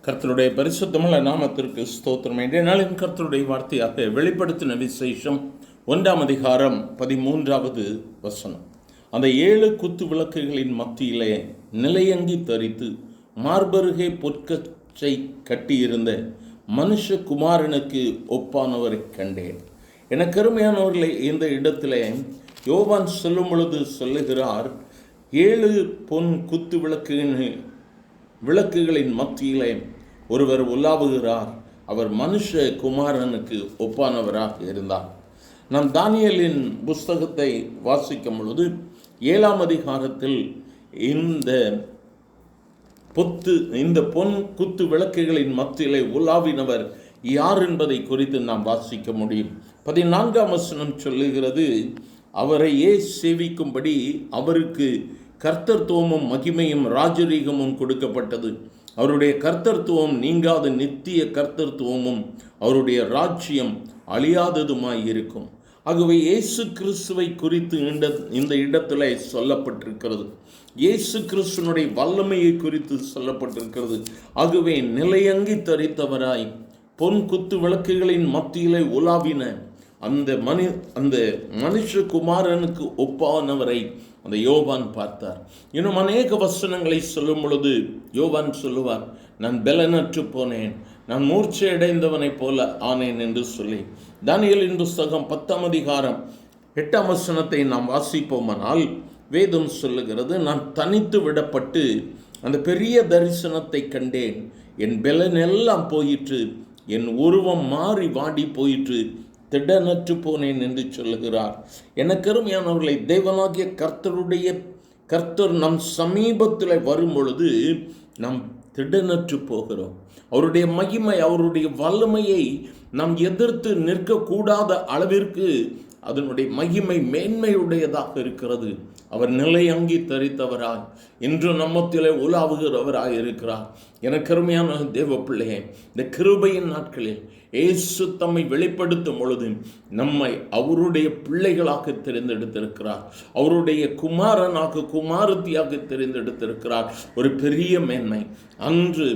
கர்த்தருடைய பரிசுத்தமுள்ள நாமத்திற்கு ஸ்தோத்திரம். இன்றைய நாளின் கர்த்தருடைய வார்த்தையாக வெளிப்படுத்தின விசேஷம் 1 அதிகாரம் 13வது வசனம். அந்த 7 குத்து விளக்குகளின் மத்தியிலே நிலையங்கி தரித்து மார்பருகே பொற்கச்சை கட்டியிருந்த மனுஷகுமாரனுக்கு ஒப்பானவரை கண்டேன். என கருமையானவர்களை இந்த இடத்திலே யோவான் சொல்லும் பொழுது சொல்லுகிறார், 7 பொன் குத்து விளக்குகளின் மத்தியிலே ஒருவர் உலாவுகிறார். அவர் மனுஷ குமாரனுக்கு ஒப்பானவராக இருந்தார். நாம் தானியேலின் புஸ்தகத்தை வாசிக்கும் பொழுது 7ஆம் அதிகாரத்தில் இந்த பொன் குத்து விளக்குகளின் மத்தியிலே உலாவினவர் யார் என்பதை குறித்து நாம் வாசிக்க முடியும். 14ஆம் வசனம் சொல்லுகிறது, அவரையே சேவிக்கும்படி அவருக்கு கர்த்தர்த்துவமும் மகிமையும் ராஜரீகமும் கொடுக்கப்பட்டது. அவருடைய கர்த்தர்த்துவம் நீங்காத நித்திய கர்த்தர்த்துவமும் அவருடைய ராஜ்யம் அழியாததுமாய் இருக்கும். ஆகவே இயேசு கிறிஸ்துவை குறித்து இந்த இடத்துல சொல்லப்பட்டிருக்கிறது. இயேசு கிறிஸ்துவனுடைய வல்லமையை குறித்து சொல்லப்பட்டிருக்கிறது. ஆகவே நிலையங்கி தரித்தவராய் பொன் குத்து விளக்குகளின் மத்தியிலே உலாவின அந்த மனுஷகுமாரனுக்கு ஒப்பானவரை அந்த யோவான் பார்த்தார். இன்னும் அநேக வசனங்களை சொல்லும் பொழுது யோவான் சொல்லுவார், நான் பெலனற்று போனேன், நான் மூர்ச்சை அடைந்தவனைப் போல ஆனேன் என்று சொல்லி. தானியேலின் புஸ்தகம் 10ஆம் அதிகாரம் 8ஆம் வசனத்தை நாம் வாசிப்போமானால் வேதம் சொல்லுகிறது, நான் தனித்து விடப்பட்டு அந்த பெரிய தரிசனத்தை கண்டேன். என் பெலன் எல்லாம் போயிற்று, என் உருவம் மாறி வாடி போயிற்று, திடனற்று போனேன் என்று சொல்லுகிறார். எனக்கு அருமையானவர்களை, தேவனாகிய கர்த்தர் நம் சமீபத்தில் வரும் பொழுது நாம் திடனற்று போகிறோம். அவருடைய மகிமை, அவருடைய வல்லமையை நாம் எதிர்த்து நிற்கக்கூடாத அளவிற்கு அதனுடைய மகிமை மேன்மையுடையதாக இருக்கிறது. அவர் நிலையங்கி தரித்தவராய் இன்று நம்மத்திலே உலாவுகிறவராய் இருக்கிறார். எனக்கு அருமையான தேவ பிள்ளையே, இந்த கிருபையின் நாட்களில் இயேசு தம்மை வெளிப்படுத்தும் பொழுது நம்மை அவருடைய பிள்ளைகளாக தெரிந்தெடுத்திருக்கிறார். அவருடைய குமாரனாக குமாரத்தியாக தெரிந்தெடுத்திருக்கிறார். ஒரு பெரிய மேன்மை. அன்று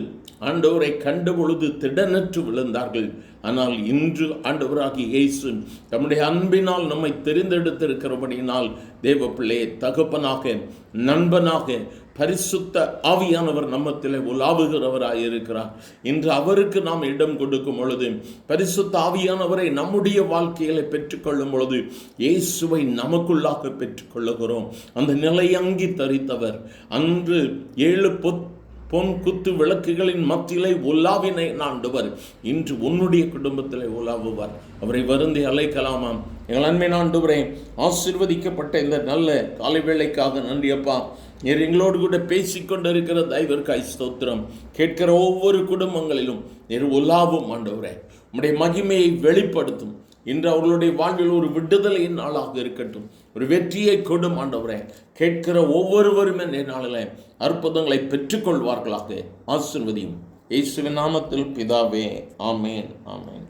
ஆண்டவரை கண்ட பொழுது திடனற்று விழுந்தார்கள். ஆனால் இன்று ஆண்டவராகிய இயேசு தம்முடைய அன்பினால் நம்மை தெரிந்தெடுத்திருக்கிறபடியினால் தேவ பிள்ளையை தகப்பனாக, நண்பனாக, பரிசுத்த ஆவியானவர் நம்மத்திலே உலாவுகிறவராய் இருக்கிறார். இன்று அவருக்கு நாம் இடம் கொடுக்கும் பொழுது, பரிசுத்த ஆவியானவரை நம்முடைய வாழ்க்கையில பெற்றுக்கொள்ளும் பொழுது இயேசுவை நமக்குள்ளாக பெற்றுக்கொள்ளுகிறோம். அந்த நிலையங்கி தரித்தவர் அன்று 7 பொன் குத்து விளக்குகளின் மத்தியிலே உலாவினை ஆண்டவர் இன்று உன்னுடைய குடும்பத்திலே உலாவுவார். அவரை வருந்தி அழைக்கலாமாம். எங்கள் அன்பின் ஆண்டவரே, ஆசீர்வதிக்கப்பட்ட இந்த நல்ல காலை வேளைக்காக நன்றி அப்பா. நீர் எங்களோடு கூட பேசிக்கொண்டிருக்கிற தயவிற்காய் ஸ்தோத்திரம். கேட்கிற ஒவ்வொரு குடும்பங்களிலும் நீர் உலாவும் ஆண்டவரே, உம்முடைய மகிமையை வெளிப்படுத்தும். இன்று அவர்களுடைய வாழ்வில் ஒரு விடுதலையின் நாளாக இருக்கட்டும், ஒரு வெற்றியை கொடும் ஆண்டவரே. கேட்கிற ஒவ்வொருவருமே இந்த நாளில் அற்புதங்களை பெற்றுக்கொள்வார்களாக. ஆசீர்வதியும். இயேசுவின் நாமத்தில் பிதாவே, ஆமேன், ஆமேன்.